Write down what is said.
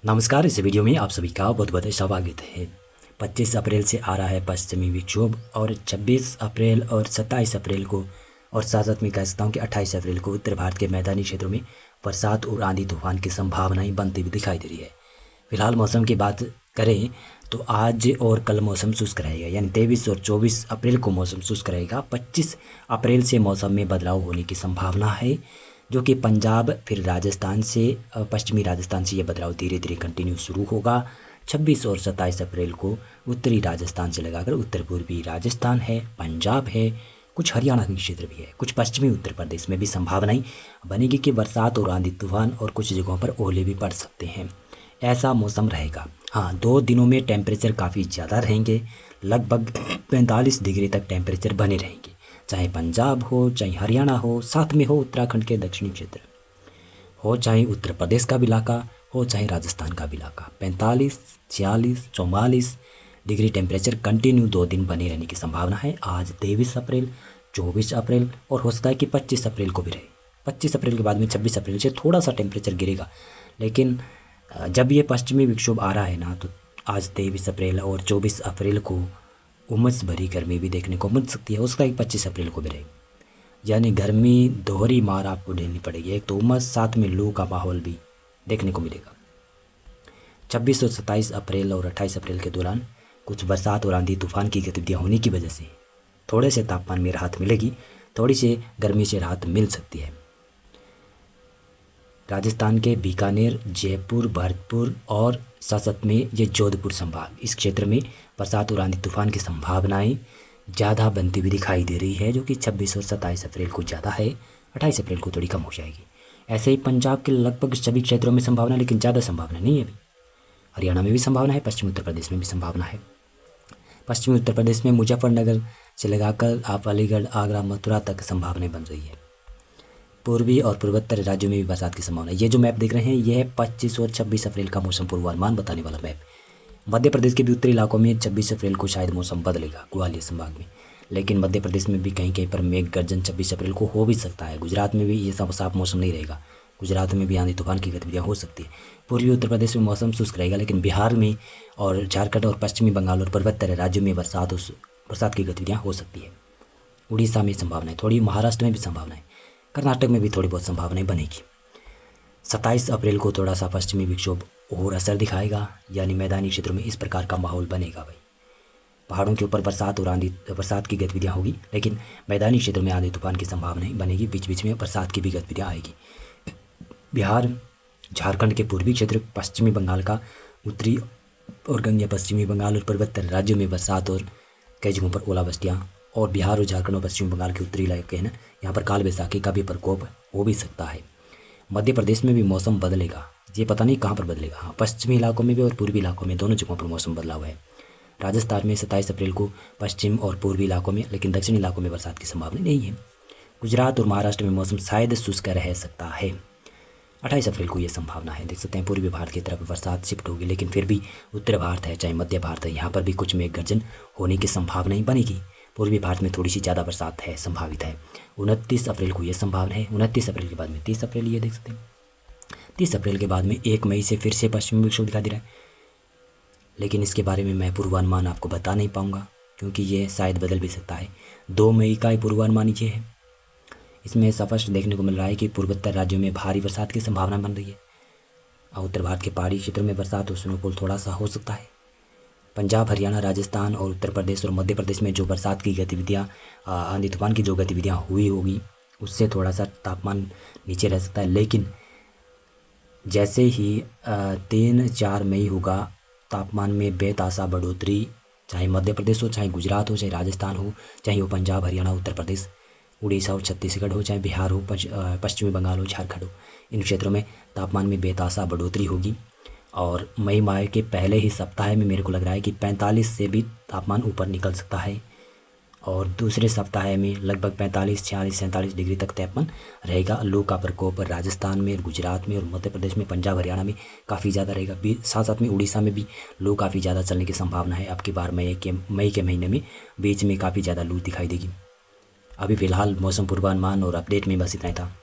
नमस्कार। इस वीडियो में आप सभी का बहुत बहुत स्वागत है। 25 अप्रैल से आ रहा है पश्चिमी विक्षोभ और 26 अप्रैल और 27 अप्रैल को और साथ में कह सकता हूँ कि 28 अप्रैल को उत्तर भारत के मैदानी क्षेत्रों में बरसात और आंधी तूफान की संभावनाएं बनती हुई दिखाई दे रही है। फिलहाल मौसम की बात करें तो आज और कल मौसम शुष्क रहेगा, यानी 23 और 24 अप्रैल को मौसम शुष्क रहेगा। 25 अप्रैल से मौसम में बदलाव होने की संभावना है, जो कि पंजाब फिर राजस्थान से पश्चिमी राजस्थान से ये बदलाव धीरे धीरे कंटिन्यू शुरू होगा। 26 और 27 अप्रैल को उत्तरी राजस्थान से लगाकर उत्तर पूर्वी राजस्थान है, पंजाब है, कुछ हरियाणा के क्षेत्र भी है, कुछ पश्चिमी उत्तर प्रदेश में भी संभावनाएं बनेगी कि बरसात और आंधी तूफान और कुछ जगहों पर ओले भी पड़ सकते हैं। ऐसा मौसम रहेगा। हाँ, 2 दिनों में टेम्परेचर काफ़ी ज़्यादा रहेंगे, लगभग 45 डिग्री तक टेम्परेचर बने रहेंगे, चाहे पंजाब हो, चाहे हरियाणा हो, साथ में हो उत्तराखंड के दक्षिणी क्षेत्र हो, चाहे उत्तर प्रदेश का भी इलाका हो, चाहे राजस्थान का भी इलाका। 45, 46, 44 डिग्री टेम्परेचर कंटिन्यू 2 दिन बने रहने की संभावना है। आज 23 अप्रैल, 24 अप्रैल और हो सकता है कि 25 अप्रैल को भी रहे। 25 अप्रैल के बाद में 26 अप्रैल से थोड़ा सा टेम्परेचर गिरेगा, लेकिन जब ये पश्चिमी विक्षोभ आ रहा है ना, तो आज 23 अप्रैल और 24 अप्रैल को उमस भरी गर्मी भी देखने को मिल सकती है। उसका एक 25 अप्रैल को भी रहेगी, यानी गर्मी दोहरी मार आपको झेलनी पड़ेगी। एक तो उमस, साथ में लू का माहौल भी देखने को मिलेगा। 26 और 27 अप्रैल और 28 अप्रैल के दौरान कुछ बरसात और आंधी तूफान की गतिविधियाँ होने की वजह से थोड़े से तापमान में राहत मिलेगी, थोड़ी सी गर्मी से राहत मिल सकती है। राजस्थान के बीकानेर, जयपुर, भरतपुर और साथ में ये जोधपुर संभाग, इस क्षेत्र में बरसात और आंधी तूफान की संभावनाएं ज़्यादा बनती हुई दिखाई दे रही है, जो कि 26 और 27 अप्रैल को ज़्यादा है, 28 अप्रैल को थोड़ी कम हो जाएगी। ऐसे ही पंजाब के लगभग सभी क्षेत्रों में संभावना, लेकिन ज़्यादा संभावना नहीं है अभी। हरियाणा में भी संभावना है, पश्चिमी उत्तर प्रदेश में भी संभावना है। पश्चिमी उत्तर प्रदेश में मुजफ्फरनगर से लगाकर आप अलीगढ़, आगरा, मथुरा तक संभावनाएं बन रही है। पूर्वी और पूर्वोत्तर राज्यों में भी बरसात की संभावना है। ये जो मैप देख रहे हैं, यह है 25 और 26 अप्रैल का मौसम पूर्वानुमान बताने वाला मैप। मध्य प्रदेश के भी उत्तरी इलाकों में 26 अप्रैल को शायद मौसम बदलेगा, ग्वालियर संभाग में, लेकिन मध्य प्रदेश में भी कहीं कहीं पर मेघ गर्जन 26 अप्रैल को हो भी सकता है। गुजरात में भी ये सब साफ मौसम नहीं रहेगा, गुजरात में भी आंधी तूफान की गतिविधियाँ हो सकती है। पूर्वी उत्तर प्रदेश में मौसम शुष्क रहेगा, लेकिन बिहार में और झारखंड और पश्चिमी बंगाल और पूर्वोत्तर राज्यों में बरसात की गतिविधियाँ हो सकती है। उड़ीसा में संभावना है, थोड़ी महाराष्ट्र में भी संभावना है, कर्नाटक में भी थोड़ी बहुत संभावनाएं बनेगी। 27 अप्रैल को थोड़ा सा पश्चिमी विक्षोभ और असर दिखाएगा, यानी मैदानी क्षेत्रों में इस प्रकार का माहौल बनेगा। भाई, पहाड़ों के ऊपर बरसात की गतिविधियाँ होगी, लेकिन मैदानी क्षेत्रों में आंधी तूफान की संभावनाएं बनेगी। बीच बीच में बरसात की भी गतिविधियाँ आएगी। बिहार, झारखंड के पूर्वी क्षेत्र, पश्चिमी बंगाल का उत्तरी और गंगे पश्चिमी बंगाल और पूर्वोत्तर राज्यों में बरसात और कई जगहों पर ओलावृष्टियाँ, और बिहार और झारखंड और पश्चिम बंगाल के उत्तरी इलाके हैं ना, यहाँ पर काल बैसाखी का भी प्रकोप हो भी सकता है। मध्य प्रदेश में भी मौसम बदलेगा, ये पता नहीं कहाँ पर बदलेगा। हाँ, पश्चिमी इलाकों में भी और पूर्वी इलाकों में, दोनों जगहों पर मौसम बदला हुआ है। राजस्थान में 27 अप्रैल को पश्चिम और पूर्वी इलाकों में, लेकिन दक्षिणी इलाकों में बरसात की संभावना नहीं है। गुजरात और महाराष्ट्र में मौसम शायद शुष्क रह सकता है। 28 अप्रैल को ये संभावना है। देख सकते हैं पूर्वी भारत की तरफ बरसात शिफ्ट होगी, लेकिन फिर भी उत्तर भारत है, चाहे मध्य भारत है, यहाँ पर भी कुछ मेघ गर्जन होने की संभावना ही बनेगी। पूर्वी भारत में थोड़ी सी ज़्यादा बरसात है, संभावित है। 29 अप्रैल को ये संभावना है। 29 अप्रैल के बाद में 30 अप्रैल, ये देख सकते हैं 30 अप्रैल के बाद में 1 मई से फिर से पश्चिमी विक्षोभ दिखा दे रहा है, लेकिन इसके बारे में मैं पूर्वानुमान आपको बता नहीं पाऊँगा, क्योंकि ये शायद बदल भी सकता है। 2 मई का पूर्वानुमान ये है। इसमें स्पष्ट देखने को मिल रहा है कि पूर्वोत्तर राज्यों में भारी बरसात की संभावना बन रही है, और उत्तर भारत के पहाड़ी क्षेत्रों में बरसात और स्नोफॉल थोड़ा सा हो सकता है। पंजाब, हरियाणा, राजस्थान और उत्तर प्रदेश और मध्य प्रदेश में जो बरसात की गतिविधियाँ, आंधी तूफान की जो गतिविधियाँ हुई होगी, उससे थोड़ा सा तापमान नीचे रह सकता है। लेकिन जैसे ही 3-4 मई होगा, तापमान में बेतहाशा बढ़ोतरी, चाहे मध्य प्रदेश हो, चाहे गुजरात हो, चाहे राजस्थान हो, चाहे वो पंजाब, हरियाणा, उत्तर प्रदेश, उड़ीसा और छत्तीसगढ़ हो, चाहे बिहार हो, पश्चिमी बंगाल हो, झारखंड हो, इन क्षेत्रों में तापमान में बेतहाशा बढ़ोतरी होगी। और मई माह के पहले ही सप्ताह में मेरे को लग रहा है कि 45 से भी तापमान ऊपर निकल सकता है, और दूसरे सप्ताह में लगभग 45, 46, 47 डिग्री तक तापमान रहेगा। लू का प्रकोप राजस्थान में, गुजरात में और मध्य प्रदेश में, पंजाब, हरियाणा में काफ़ी ज़्यादा रहेगा। साथ साथ में उड़ीसा में भी लू काफ़ी ज़्यादा चलने की संभावना है। अब की बार मई के महीने में बीच में काफ़ी ज़्यादा लू दिखाई देगी। अभी फ़िलहाल मौसम पूर्वानुमान और अपडेट में बस इतना ही था।